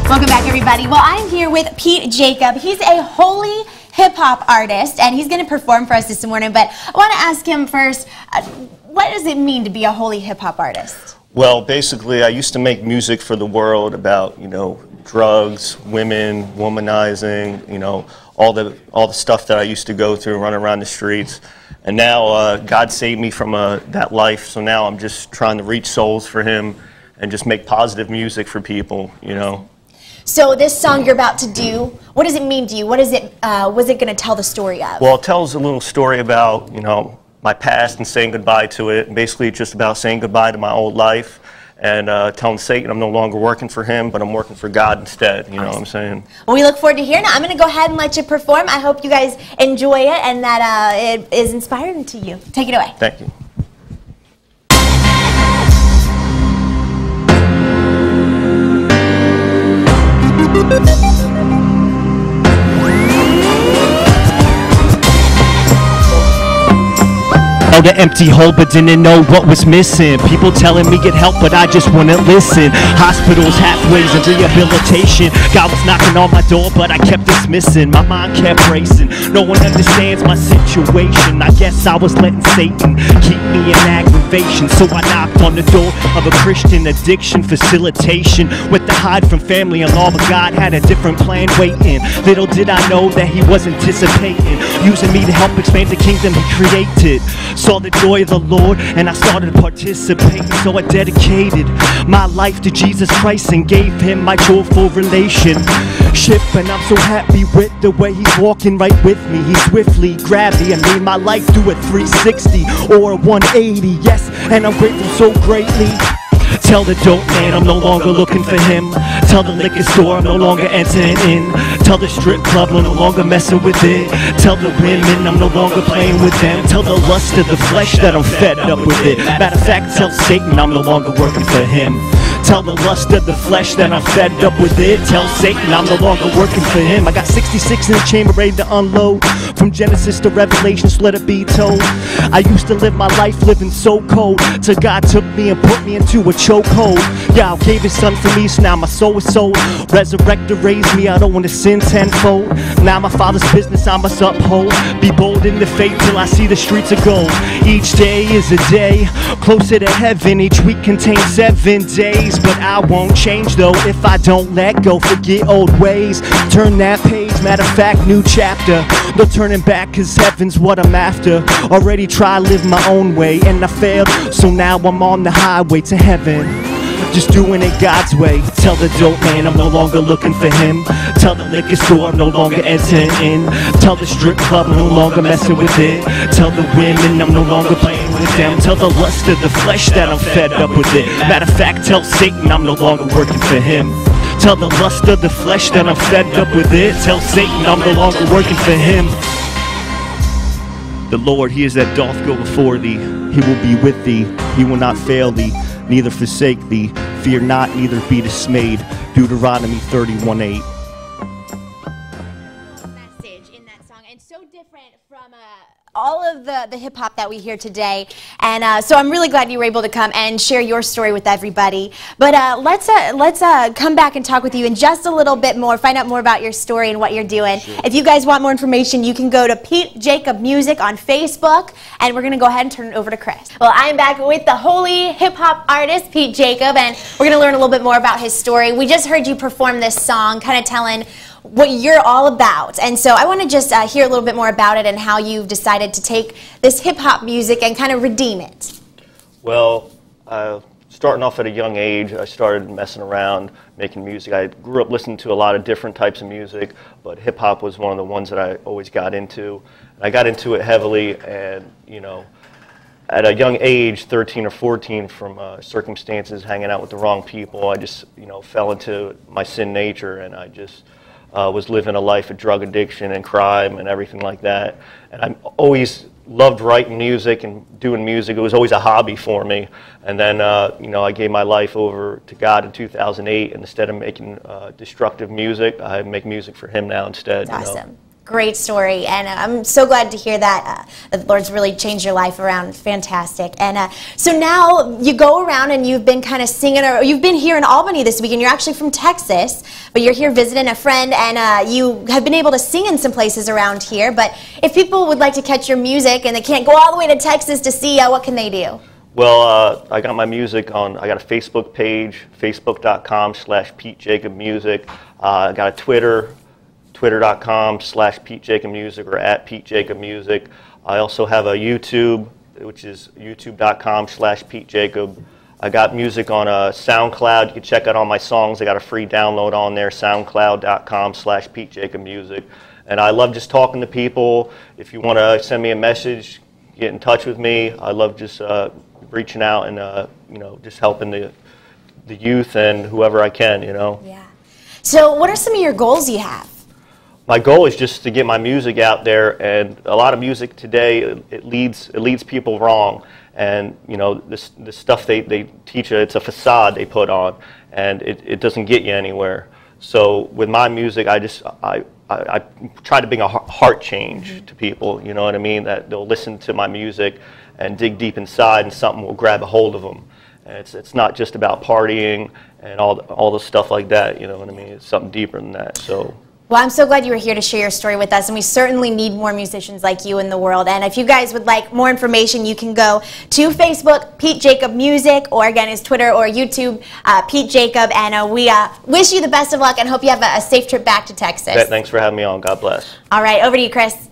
Welcome back, everybody. Well, I'm here with Pete Jacob. He's a holy hip-hop artist, and he's going to perform for us this morning. But I want to ask him first, what does it mean to be a holy hip-hop artist? Well, basically, I used to make music for the world about, drugs, women, womanizing, all the stuff that I used to go through, running around the streets. And now God saved me from that life, so now I'm just trying to reach souls for Him and just make positive music for people, So this song you're about to do, what does it mean to you? What is it? Was it going to tell the story of? Well, it tells a little story about, my past and saying goodbye to it. Basically, it's just about saying goodbye to my old life and telling Satan I'm no longer working for him, but I'm working for God instead. You know what I'm saying? Well, we look forward to hearing it. I'm going to go ahead and let you perform. I hope you guys enjoy it and that it is inspiring to you. Take it away. Thank you. The empty hole, but didn't know what was missing. People telling me get help, but I just wouldn't listen. Hospitals, halfways, and rehabilitation. God was knocking on my door, but I kept dismissing. My mind kept racing. No one understands my situation. I guess I was letting Satan keep me in aggravation. So I knocked on the door of a Christian addiction facilitation. Went to hide from family and law, but God had a different plan waiting. Little did I know that He was anticipating, using me to help expand the kingdom He created. Saw the joy of the Lord and I started participating, so I dedicated my life to Jesus Christ and gave Him my joyful relationship. And I'm so happy with the way He's walking right with me. He swiftly grabbed me and made my life do a 360 or a 180, yes, and I'm grateful so greatly. Tell the dope man I'm no longer looking for him. Tell the liquor store I'm no longer entering in. Tell the strip club I'm no longer messing with it. Tell the women I'm no longer playing with them. Tell the lust of the flesh that I'm fed up with it. Matter of fact, tell Satan I'm no longer working for him. Tell the lust of the flesh that I'm fed up with it. Tell Satan I'm no longer working for him. I got 66 in the chamber ready to unload. From Genesis to Revelation, so let it be told. I used to live my life living so cold, till God took me and put me into a chokehold. Yeah, gave His Son for me, so now my soul is sold. Resurrected, raised me, I don't want to sin tenfold. Now my Father's business I must uphold. Be bold in the faith till I see the streets of gold. Each day is a day closer to heaven. Each week contains 7 days. But I won't change though if I don't let go. Forget old ways, turn that page. Matter of fact, new chapter. No turning back, cause heaven's what I'm after. Already tried to live my own way and I failed, so now I'm on the highway to heaven, just doing it God's way. Tell the dope man I'm no longer looking for him. Tell the liquor store I'm no longer entering in. Tell the strip club I'm no longer messing with it. Tell the women I'm no longer playing with them. Tell the lust of the flesh that I'm fed up with it. Matter of fact, tell Satan I'm no longer working for him. Tell the lust of the flesh that I'm fed up with it. Tell Satan I'm no longer working for him. The Lord, He is that doth go before thee. He will be with thee. He will not fail thee, neither forsake thee. Fear not, neither be dismayed. Deuteronomy 31:8. Message in that song, and so different from all of the hip-hop that we hear today. And so I'm really glad you were able to come and share your story with everybody. But let's come back and talk with you in just a little bit more, find out more about your story and what you're doing. Sure. If you guys want more information, you can go to Pete Jacob Music on Facebook, and we're going to go ahead and turn it over to Chris. Well, I'm back with the holy hip-hop artist, Pete Jacob, and we're going to learn a little bit more about his story. We just heard you perform this song, kind of telling what you're all about. And so I want to just hear a little bit more about it and how you've decided to take this hip-hop music and kind of redeem it. Well, starting off at a young age, I started messing around, making music. I grew up listening to a lot of different types of music, but hip-hop was one of the ones that I always got into. And I got into it heavily, and, at a young age, 13 or 14, from circumstances, hanging out with the wrong people, I just, fell into my sin nature, and I just was living a life of drug addiction and crime and everything like that. And I always loved writing music and doing music. It was always a hobby for me. And then, I gave my life over to God in 2008, and instead of making destructive music, I make music for Him now instead. That's awesome. Great story, and I'm so glad to hear that, that the Lord's really changed your life around. Fantastic. And so now you go around and you've been kind of singing, or you've been here in Albany this week, and you're actually from Texas, but you're here visiting a friend, and you have been able to sing in some places around here. But if people would like to catch your music and they can't go all the way to Texas to see you, what can they do? Well, I got my music on, I got a Facebook page, facebook.com/PeteJacobMusic. I got a Twitter, twitter.com/PeteJacobMusic or @PeteJacobMusic. I also have a YouTube, which is youtube.com/PeteJacob. I got music on SoundCloud. You can check out all my songs. I got a free download on there, soundcloud.com/PeteJacobMusic. And I love just talking to people. If you want to send me a message, get in touch with me. I love just reaching out and you know, just helping the youth and whoever I can, you know. Yeah. So what are some of your goals you have? My goal is just to get my music out there, and a lot of music today, it leads people wrong. And you know, this stuff they teach you, it's a facade they put on, and it doesn't get you anywhere. So with my music, I try to bring a heart change to people, you know what I mean? That they'll listen to my music and dig deep inside, and something will grab a hold of them. And it's not just about partying and all the stuff like that, you know what I mean? It's something deeper than that. So. Well, I'm so glad you were here to share your story with us, and we certainly need more musicians like you in the world. And if you guys would like more information, you can go to Facebook, Pete Jacob Music, or again, his Twitter or YouTube, Pete Jacob. And we wish you the best of luck and hope you have a safe trip back to Texas. Thanks for having me on. God bless. All right, over to you, Chris.